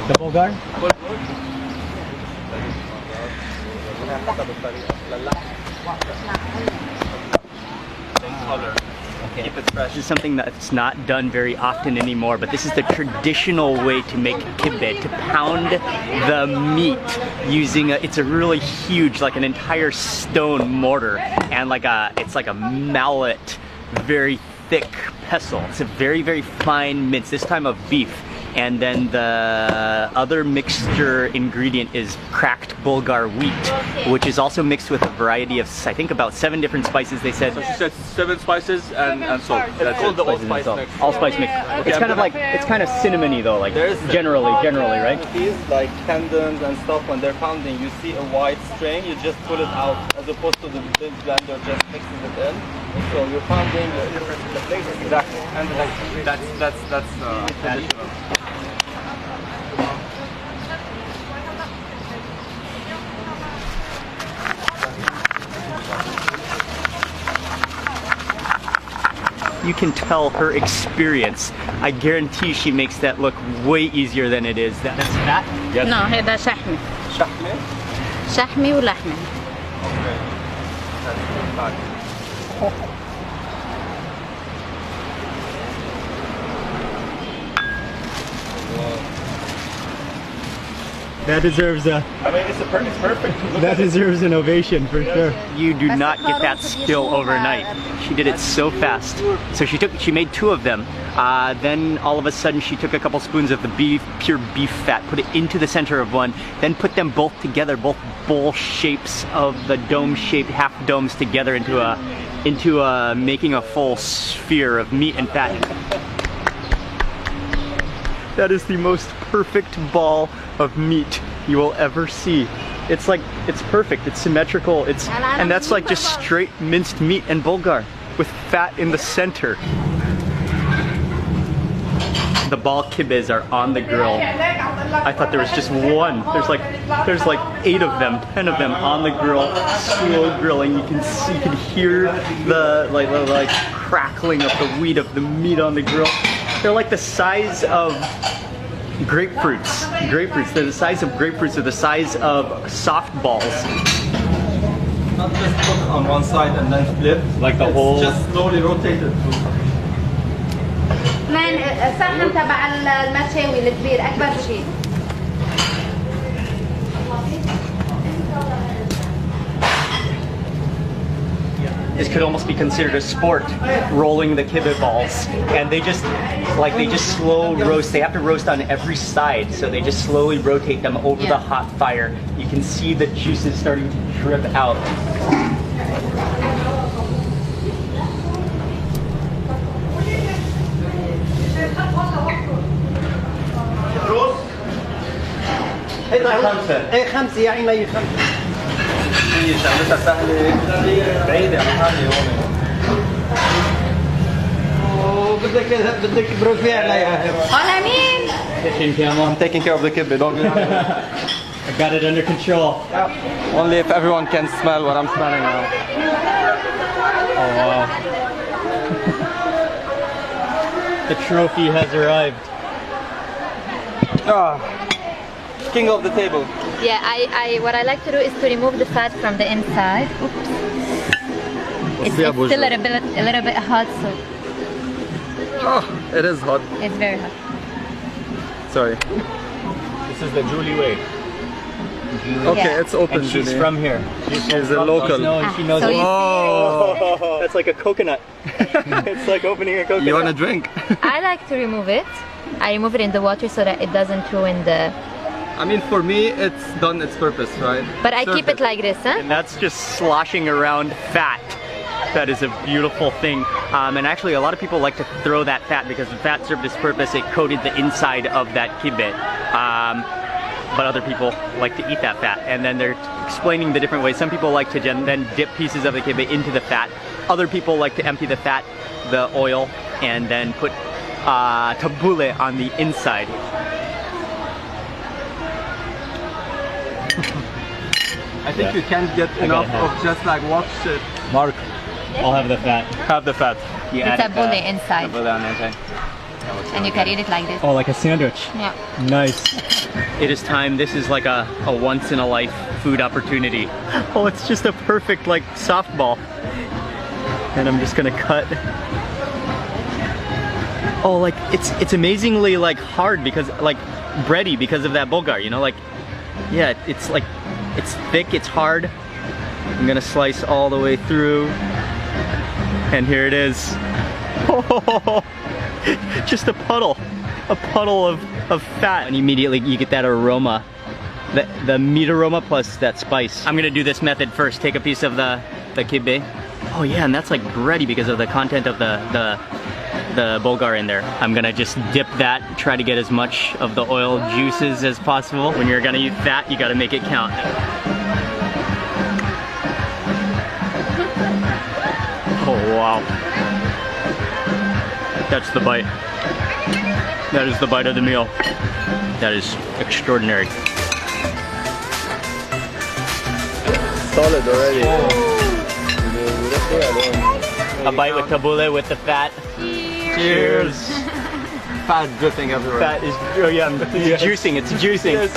The Bulgar? Okay. Keep it fresh. This is something that's not done very often anymore, but this is the traditional way to make kibbeh, to pound the meat using it's a really huge, like an entire stone mortar, and it's like a mallet, very thick pestle. It's a very, very fine mince, this time of beef. And then the other mixture ingredient is cracked Bulgar wheat, which is also mixed with a variety of, I think, about 7 different spices, they said. So she said 7 spices and salt. That's called the allspice mix. Allspice mix. Okay, it's kind of like, it's kind of cinnamony though, like generally, right? These like tendons and stuff, when they're pounding, you see a white string, you just pull it out, as opposed to the big blender just mixing it in. So you're pounding the different flavors. Exactly. And that's traditional. You can tell her experience. I guarantee she makes that look way easier than it is. That's fat? Yes. No, هذا شحمي. شحمي? شحمي ولحمي. Okay. That's That deserves a... I mean, it's perfect. That deserves an ovation for sure. You do not get that still overnight. She did it so fast. So she made 2 of them. Then all of a sudden she took a couple spoons of the pure beef fat, put it into the center of one, then put them both together, both bowl shapes of the dome-shaped half domes together into making a full sphere of meat and fat. That is the most perfect ball of meat you will ever see. It's like, it's perfect, it's symmetrical, and that's like just straight minced meat and Bulgar with fat in the center. The ball kibbehs are on the grill. I thought there was just one. There's like 8 of them, 10 of them on the grill, slow grilling. You can hear the like crackling of the wheat of the meat on the grill. They're like the size of grapefruits. They're the size of grapefruits. They're the size of softballs. not just put on one side and then flip. Like the whole... Just slowly rotate it. كمان الصحن تبع المشاوي الكبير أكبر شيء. This could almost be considered a sport, rolling the kibbeh balls. And they just slow roast. They have to roast on every side, so they just slowly rotate them over the hot fire. You can see the juices starting to drip out. خمسة يا عيني خمسة. شغلتها سهلة بعيدة عن حالي هون. بدك بروفي عليها. أنا مين؟ I'm taking care of the kibbeh, don't you? I got it under control. Only if everyone can smell what I'm smelling now. Oh wow. The trophy has arrived. King of the table. Yeah, what I like to do is to remove the fat from the inside. Oops. It's still a little bit hot, so. Oh, it is hot. It's very hot. Sorry. This is the Julie way. Okay, Yeah. it's open. And she's Julie. from here. She's a local. And she knows So it. you Oh, That's like a coconut. It's like opening a coconut. you want a drink? I like to remove it. I remove it in the water so that it doesn't ruin the. I mean, for me, it's done its purpose, right? But I keep it like this, huh? And that's just sloshing around fat. That is a beautiful thing. And actually a lot of people like to throw that fat because the fat served its purpose. It coated the inside of that kibbeh. But other people like to eat that fat. And then they're explaining the different ways. Some people like to then dip pieces of the kibbeh into the fat. Other people like to empty the fat, the oil, and then put tabbouleh on the inside. I think you can't get enough of just like watch it. Mark, I'll have the fat. Have the fat. You The add tabbouleh inside. Tabbouleh on the inside. And you can eat it like this. Oh, like a sandwich. Yeah. Nice. It is time. This is like a once in a life food opportunity. Oh, it's just a perfect like softball. And I'm just gonna cut. Oh, like it's amazingly like hard because like bready because of that bulgur, you know, like yeah, it's like it's thick, it's hard. I'm gonna slice all the way through. And here it is. Oh, just a puddle of fat. And immediately you get that aroma, the meat aroma plus that spice. I'm gonna do this method first. Take a piece of the kibbeh. Oh yeah, and that's like bready because of the content of the bulgur in there. I'm gonna just dip that, try to get as much of the oil juices as possible. When you're gonna use fat, you gotta make it count. Oh wow. That's the bite. That is the bite of the meal. That is extraordinary. Solid already. A bite with tabbouleh with the fat. Cheers. Fat dripping everywhere. Fat is, oh yeah, it's juicing, it's juicing.